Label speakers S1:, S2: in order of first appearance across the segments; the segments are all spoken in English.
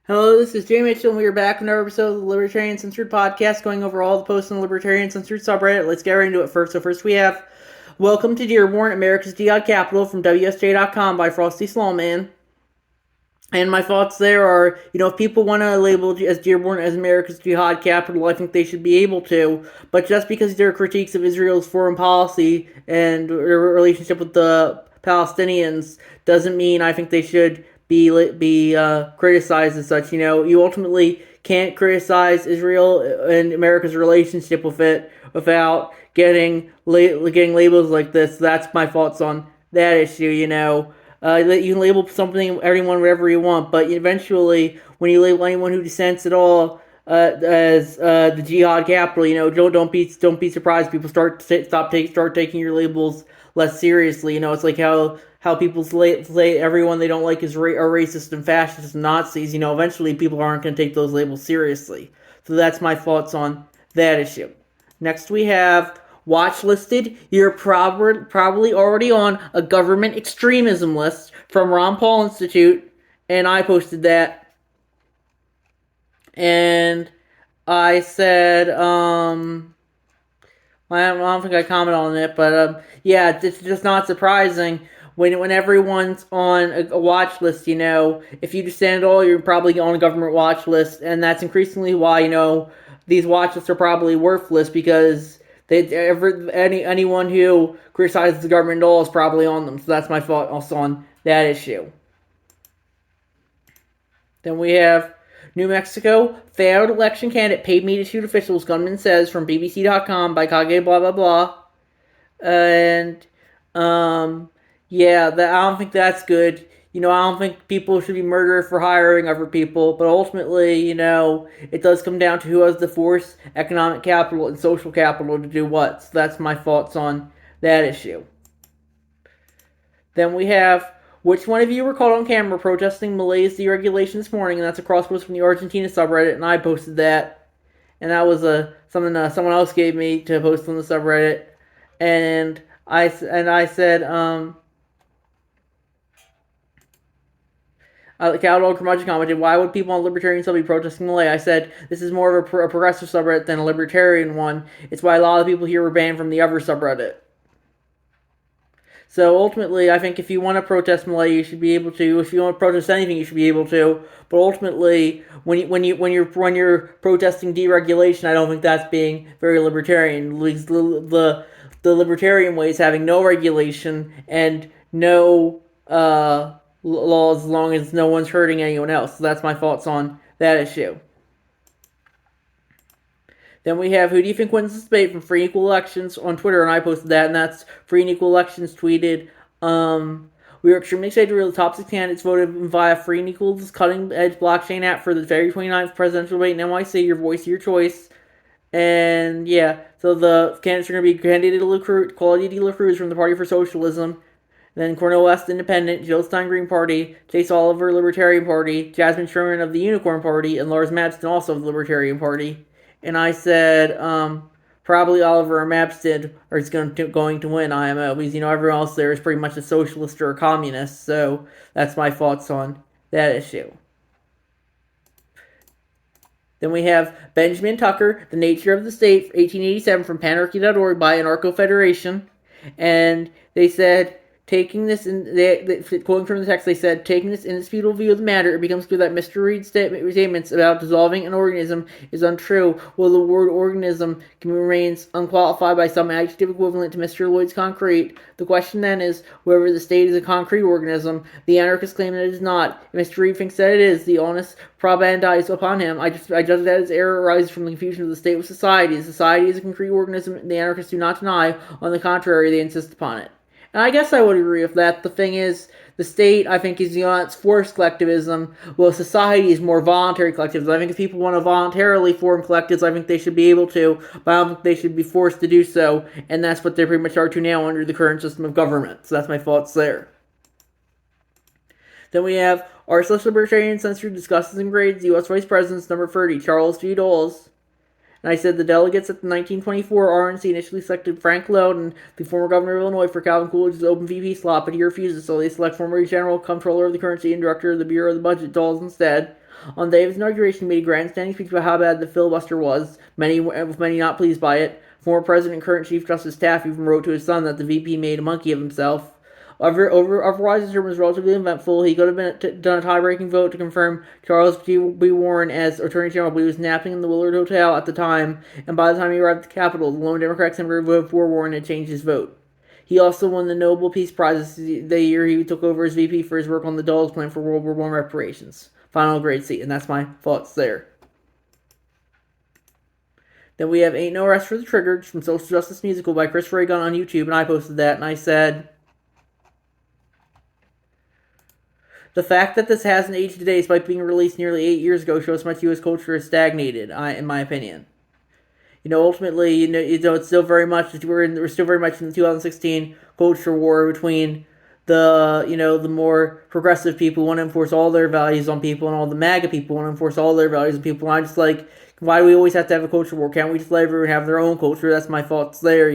S1: Hello, this is Jay Mitchell, and we are back with another episode of the Libertarian Uncensored podcast, going over all the posts on the Libertarian Uncensored subreddit. Let's get right into it first. So first we have, Welcome to Dearborn, America's Jihad Capital from WSJ.com by Frosty Slowman. And my thoughts there are, if people want to label as Dearborn as America's Jihad Capital, I think they should be able to. But just because there are critiques of Israel's foreign policy and their relationship with the Palestinians doesn't mean I think they should be criticized as such. You ultimately can't criticize Israel and America's relationship with it without getting labels like this. That's my thoughts on that issue. You can label something, everyone, whatever you want, but eventually, when you label anyone who dissents at all as the jihad capital, don't be surprised. People start taking your labels less seriously. It's like how people say everyone they don't like is are racist and fascist and Nazis. Eventually people aren't going to take those labels seriously. So that's my thoughts on that issue. Next we have watch listed. You're probably already on a government extremism list from Ron Paul Institute, and I posted that. And I said, I don't think I commented on it, but yeah, it's just not surprising when everyone's on a watch list. If you dissent at all, you're probably on a government watch list, and that's increasingly why these watch lists are probably worthless because anyone who criticizes the government at all is probably on them. So that's my thought also on that issue. Then we have New Mexico, failed election candidate paid me to shoot officials, gunman says, from BBC.com by Kage blah blah blah. And yeah, I don't think that's good. I don't think people should be murdered for hiring other people, but ultimately, it does come down to who has the force, economic capital, and social capital to do what. So that's my thoughts on that issue. Then we have, which one of you were caught on camera protesting Malay's deregulation this morning? And that's a cross post from the Argentina subreddit, and I posted that. And that was something someone else gave me to post on the subreddit. And I said, Cowdog Curmudgeon commented, why would people on Libertarian still be protesting Malay? I said, this is more of a progressive subreddit than a Libertarian one. It's why a lot of people here were banned from the other subreddit. So ultimately, I think if you want to protest Malay, you should be able to. If you want to protest anything, you should be able to. But ultimately, when you're protesting deregulation, I don't think that's being very libertarian. The libertarian way is having no regulation and no laws as long as no one's hurting anyone else. So that's my thoughts on that issue. Then we have, who do you think wins this debate, from Free and Equal Elections on Twitter, and I posted that, and that's Free and Equal Elections tweeted, we are extremely excited to reveal the top 6 candidates voted via Free and Equal's cutting-edge blockchain app for the February 29th presidential debate in NYC, your voice, your choice. And yeah, so the candidates are going to be Candida LaCruz, Claudia de la Cruz from the Party for Socialism, then Cornel West Independent, Jill Stein Green Party, Chase Oliver Libertarian Party, Jasmine Sherman of the Unicorn Party, and Lars Madsen also of the Libertarian Party. And I said, probably Oliver or Mapstead are going to win IMO because, everyone else there is pretty much a socialist or a communist. So that's my thoughts on that issue. Then we have Benjamin Tucker, The Nature of the State, 1887, from panarchy.org by Anarcho Federation. And they said, quoting from the text, they said, taking this indisputable view of the matter, it becomes clear that Mr. Reed's statements about dissolving an organism is untrue, while the word organism remains unqualified by some adjective equivalent to Mr. Lloyd's concrete. The question then is, whether the state is a concrete organism. The anarchists claim that it is not. If Mr. Reed thinks that it is, the onus propagandize upon him. I judge that his error arises from the confusion of the state with society. Society is a concrete organism, the anarchists do not deny. On the contrary, they insist upon it. And I guess I would agree with that. The thing is, the state, I think, is it's forced collectivism, while society is more voluntary collectivism. I think if people want to voluntarily form collectives, I think they should be able to, but I don't think they should be forced to do so, and that's what they pretty much are to now under the current system of government. So that's my thoughts there. Then we have Arseless Libertarian Censored discusses and grades U.S. Vice Presidents number 30, Charles G. Dawes. And I said the delegates at the 1924 RNC initially selected Frank Loudon, the former governor of Illinois, for Calvin Coolidge's open VP slot, but he refuses, so they select former general comptroller of the currency and director of the Bureau of the Budget, Dawes, instead. On the day of his inauguration, he made a grandstanding speech about how bad the filibuster was, with many not pleased by it. Former President and current Chief Justice Taft even wrote to his son that the VP made a monkey of himself. Otherwise, his term was relatively eventful. He could have done a tie-breaking vote to confirm Charles B. Warren as Attorney General, but he was napping in the Willard Hotel at the time, and by the time he arrived at the Capitol, the lone Democratic senator who voted for Warren had changed his vote. He also won the Nobel Peace Prize the year he took over as VP for his work on the Dulles Plan for World War I reparations. Final grade C, and that's my thoughts there. Then we have Ain't No Rest for the Triggered from Social Justice Musical by Chris Gunn on YouTube, and I posted that, and I said, the fact that this hasn't aged today, despite being released nearly 8 years ago, shows how much U.S. culture has stagnated, in my opinion. Ultimately, it's still very much, we're still very much in the 2016 culture war between the more progressive people who want to enforce all their values on people, and all the MAGA people who want to enforce all their values on people. And I'm just like, why do we always have to have a culture war? Can't we just let everyone have their own culture? That's my thoughts there,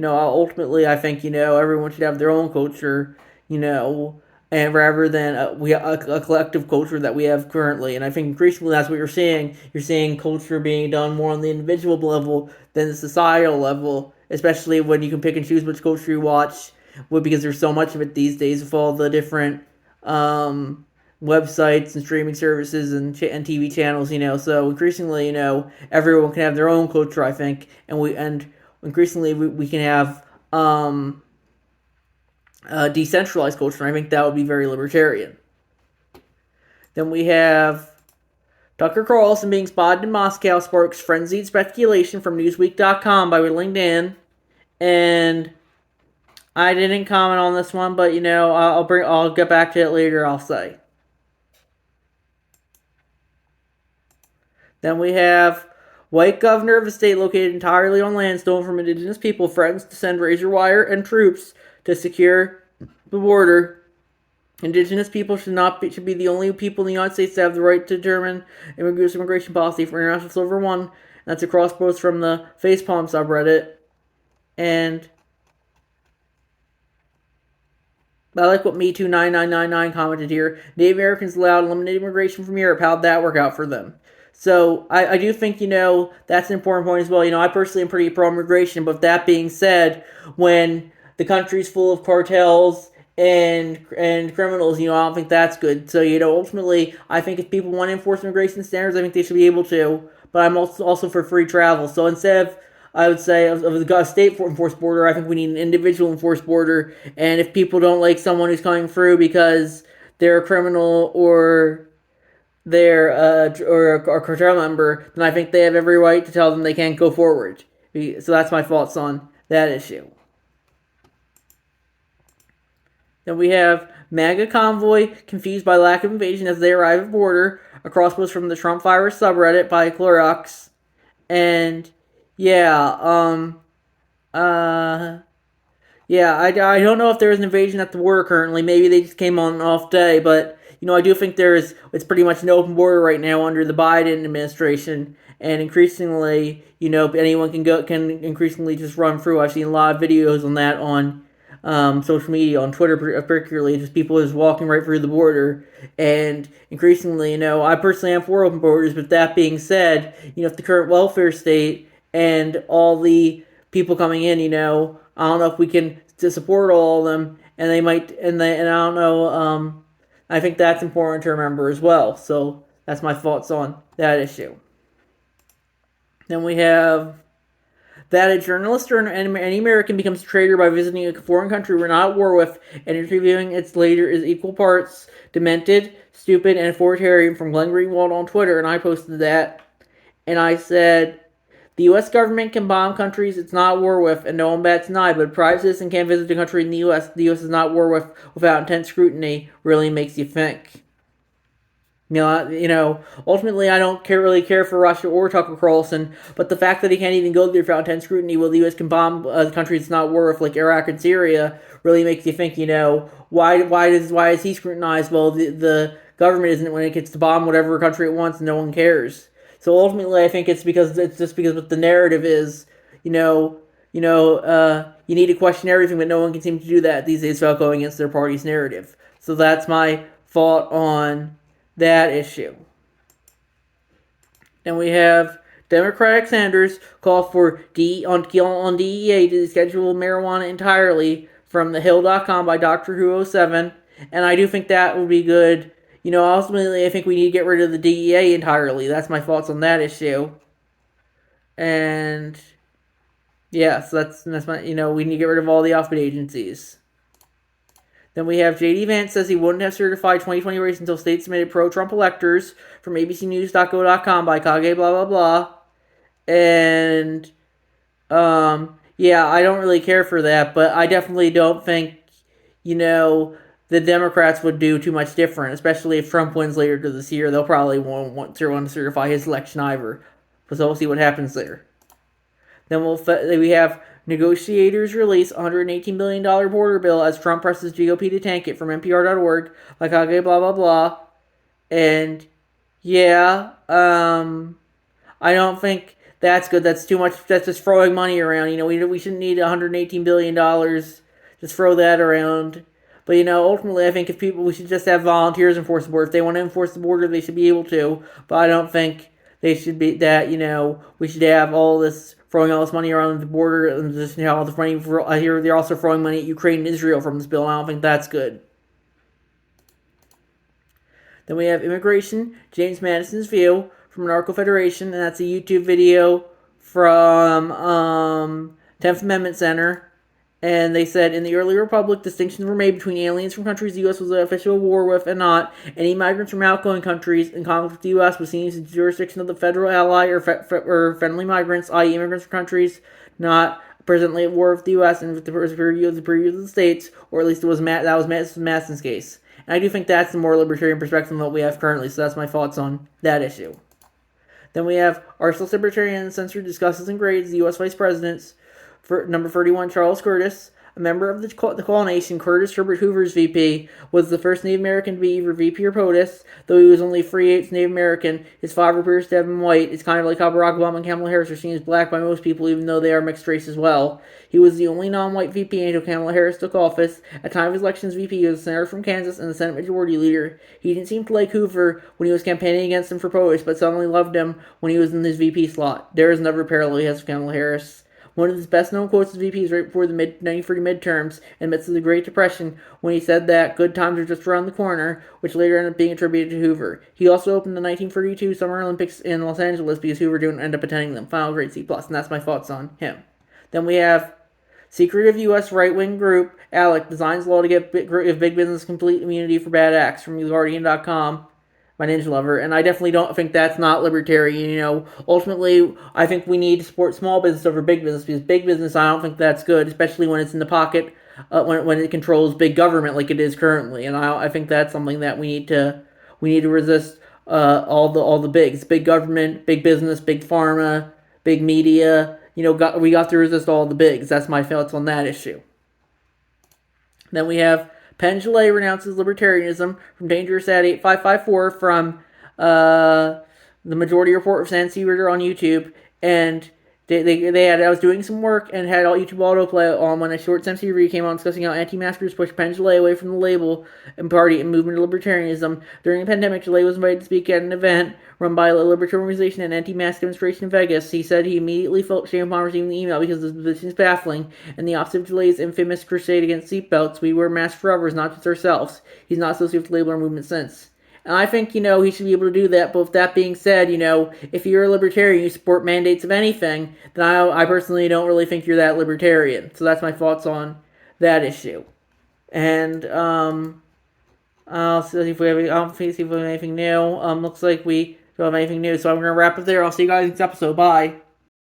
S1: ultimately, I think, everyone should have their own culture, and rather than a collective culture that we have currently. And I think increasingly that's what you're seeing. You're seeing culture being done more on the individual level than the societal level, especially when you can pick and choose which culture you watch, because there's so much of it these days with all the different websites and streaming services and TV channels, So increasingly, everyone can have their own culture, I think, and increasingly we can have decentralized culture. I think that would be very libertarian. Then we have Tucker Carlson being spotted in Moscow sparks frenzied speculation from Newsweek.com by LinkedIn, and I didn't comment on this one, but I'll get back to it later. I'll say. Then we have white governor of a state located entirely on land stolen from indigenous people threatens to send razor wire and troops to secure the border. Indigenous people should be the only people in the United States to have the right to determine immigration policy for International Silver One. That's a cross post from the Facepalm subreddit. And I like what Me29999 commented here. Native Americans allowed eliminated immigration from Europe. How'd that work out for them? So I do think, that's an important point as well. I personally am pretty pro-immigration, but that being said, when the country's full of cartels and criminals, I don't think that's good. So, ultimately, I think if people want to enforce immigration standards, I think they should be able to. But I'm also for free travel. So instead of, I would say, of the state enforced border, I think we need an individual enforced border. And if people don't like someone who's coming through because they're a criminal or they're a cartel member, then I think they have every right to tell them they can't go forward. So that's my thoughts on that issue. Then we have MAGA convoy confused by lack of invasion as they arrive at border. A crosspost from the Trump virus subreddit by Clorox. And I don't know if there's an invasion at the border currently. Maybe they just came on an off day, but I do think it's pretty much an open border right now under the Biden administration, and increasingly, anyone can increasingly just run through. I've seen a lot of videos on that on social media, on Twitter particularly, just people just walking right through the border, and increasingly, I personally am for open borders, but that being said, if the current welfare state and all the people coming in, I don't know if we can support all of them, and I don't know, I think that's important to remember as well. So that's my thoughts on that issue. Then we have that a journalist or any American becomes a traitor by visiting a foreign country we're not at war with and interviewing its leader is equal parts demented, stupid, and authoritarian from Glenn Greenwald on Twitter, and I posted that. And I said, the U.S. government can bomb countries it's not at war with, and no one bats an eye, but a private citizen can't visit a country in the U.S. is not at war with without intense scrutiny really makes you think. Ultimately, I don't really care for Russia or Tucker Carlson, but the fact that he can't even go there without intense scrutiny while the U.S. can bomb countries it's not at war with, like Iraq and Syria, really makes you think, why is he scrutinized? Well, the government isn't when it gets to bomb whatever country it wants and no one cares. So ultimately, I think it's just because what the narrative is, you need to question everything, but no one can seem to do that these days without going against their party's narrative. So that's my thought on that issue. Then we have Democratic senators call for on DEA to schedule marijuana entirely from thehill.com by Dr. Who 07. And I do think that would be good. Ultimately, I think we need to get rid of the DEA entirely. That's my thoughts on that issue. And yeah, so that's my, we need to get rid of all the alphabet agencies. Then we have J.D. Vance says he wouldn't have certified 2020 race until states submitted pro-Trump electors from abcnews.go.com by Kage blah blah blah. And yeah, I don't really care for that, but I definitely don't think the Democrats would do too much different, especially if Trump wins later this year. They'll probably won't want to certify his election either. So we'll see what happens there. Then we have negotiators release $118 billion border bill as Trump presses GOP to tank it from NPR.org. Like okay, blah blah blah. And yeah, I don't think that's good. That's too much. That's just throwing money around. We shouldn't need $118 billion. Just throw that around. But ultimately, I think we should just have volunteers enforce the border. If they want to enforce the border, they should be able to. But I don't think they should be that. We should have all this throwing all this money around the border and just all the money. I hear they're also throwing money at Ukraine and Israel from this bill. And I don't think that's good. Then we have immigration, James Madison's view from Narco Federation, and that's a YouTube video from 10th Amendment Center. And they said, in the early republic, distinctions were made between aliens from countries the U.S. was at official war with and not. Any migrants from outgoing countries in conflict with the U.S. was seen as the jurisdiction of the federal ally or friendly migrants, i.e. immigrants from countries not presently at war with the U.S. and with the purview of the states, or at least that was Madison's case. And I do think that's the more libertarian perspective than what we have currently, so that's my thoughts on that issue. Then we have Arsenal Libertarian Uncensored discusses and grades the U.S. Vice President's for number 31, Charles Curtis, a member of the Call Nation. Curtis Herbert Hoover's VP was the first Native American to be either VP or POTUS, though he was only 3/8 Native American. His father appears to have been white. It's kind of like how Barack Obama and Kamala Harris are seen as black by most people, even though they are mixed race as well. He was the only non-white VP until Kamala Harris took office. At the time of his election as VP, he was a senator from Kansas and the Senate Majority Leader. He didn't seem to like Hoover when he was campaigning against him for POTUS, but suddenly loved him when he was in his VP slot. There is another parallel he has with Kamala Harris. One of his best-known quotes as VP is right before the 1930 midterms, in the midst of the Great Depression, when he said that good times are just around the corner, which later ended up being attributed to Hoover. He also opened the 1932 Summer Olympics in Los Angeles because Hoover didn't end up attending them. Final grade C+, and that's my thoughts on him. Then we have secretive U.S. right-wing group, ALEC, designs law to give big business complete immunity for bad acts from Guardian.com. My Ninja Lover, and I definitely don't think that's not libertarian. Ultimately, I think we need to support small business over big business, because big business, I don't think that's good, especially when it's in the pocket, when it controls big government like it is currently. And I think that's something that we need to resist. All the bigs, big government, big business, big pharma, big media. We got to resist all the bigs. That's my thoughts on that issue. Then we have Penn Jillette renounces libertarianism from Dangerous at 8554 from the Majority Report of San Reader on YouTube. And I was doing some work and had all YouTube autoplay on when a short MCV came on discussing how anti-maskers pushed Penn Jillette away from the label and party and movement of libertarianism. During the pandemic, Jillette was invited to speak at an event run by a libertarian organization and anti-mask demonstration in Vegas. He said he immediately felt shame upon receiving the email because the position is baffling, and the opposite of Jillette's infamous crusade against seatbelts. We wear masks for others, not just ourselves. He's not associated with the label or movement since. And I think, he should be able to do that. But with that being said, if you're a libertarian, you support mandates of anything, then I personally don't really think you're that libertarian. So that's my thoughts on that issue. And I'll see if we have anything new. Looks like we don't have anything new. So I'm going to wrap it there. I'll see you guys next episode. Bye.